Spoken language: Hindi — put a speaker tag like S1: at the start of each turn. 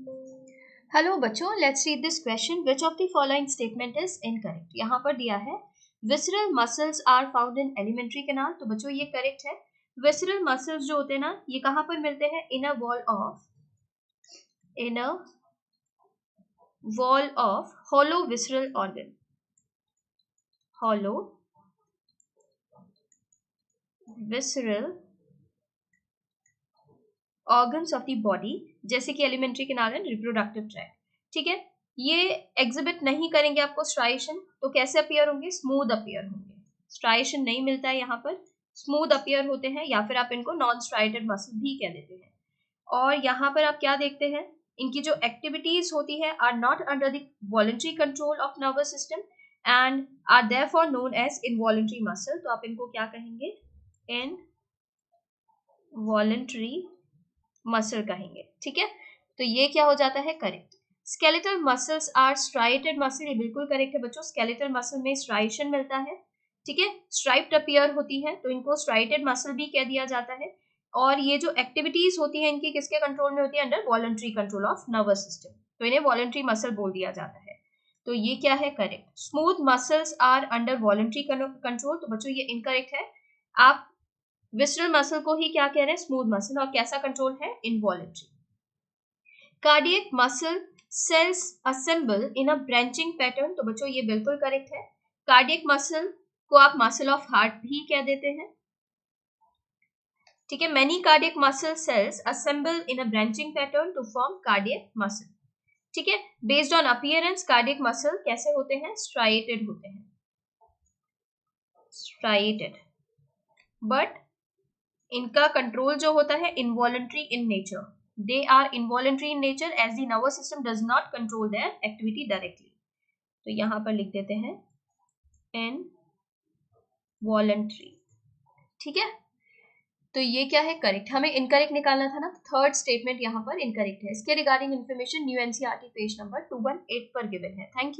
S1: हेलो बच्चों, let's read this question. Which of the following statement is incorrect. यहाँ पर दिया है visceral muscles are found in alimentary canal. तो बच्चों ये करेक्ट है. विसरल मसल्स जो होते हैं ना, ये कहाँ पर मिलते हैं? Inner wall of hollow visceral organ. Hollow visceral organs of the body, जैसे कि alimentary canal and reproductive tract. ठीक है, ये एग्जिबिट नहीं करेंगे आपको स्ट्राइएशन, तो कैसे अपीयर होंगे? स्मूथ अपीयर होंगे. स्ट्राइएशन नहीं मिलता है यहाँ पर, स्मूथ अपीयर होते हैं, या फिर आप इनको नॉन स्ट्राइटेड मसल भी कह देते हैं. और यहाँ पर आप क्या देखते हैं? इनकी जो एक्टिविटीज होती है are not under the voluntary control of nervous system and are therefore known as involuntary muscle. तो आप इनको क्या कहेंगे? इनवॉलंटरी मसल कहेंगे. ठीक है, तो ये क्या हो जाता है? Correct. Skeletal muscles are striated muscle. ये बिल्कुल करेक्ट है बच्चों. स्केलेटल मसल में स्ट्राइएशन मिलता है. ठीक है, स्ट्राइप्ड अपीयर होती है, तो इनको स्ट्राइटेड मसल भी कह दिया जाता है. और ये जो एक्टिविटीज होती है इनकी किसके कंट्रोल में होती है? Under voluntary control of nervous system, तो इन्हें वॉलंटरी मसल बोल दिया जाता है. तो ये क्या है? Correct. Smooth muscles are under voluntary control. तो बच्चों ये इनकरेक्ट है. आप विसरल मसल को ही क्या कह रहे हैं? Smooth muscle. और कैसा कंट्रोल है? Involuntary. Cardiac muscle cells assemble in a branching pattern. तो बच्चों ये बिल्कुल करेक्ट है. कार्डियक मसल को आप मसल ऑफ हार्ट भी कह देते हैं. ठीक है, many cardiac muscle cells assemble in a branching pattern to form cardiac muscle. ठीक है, based on appearance cardiac muscle कैसे होते हैं? स्ट्राइएटेड होते हैं. स्ट्राइएटेड, बट इनका कंट्रोल जो होता है involuntary in nature. They are involuntary in nature as the nervous system does not control their activity directly. तो यहां पर लिख देते हैं involuntary. ठीक है, तो ये क्या है? करेक्ट. हमें इनकरेक्ट निकालना था ना, थर्ड स्टेटमेंट यहाँ पर इनकरेक्ट है. इसके regarding information new NCERT page number 218 पर गिवन है. Thank you.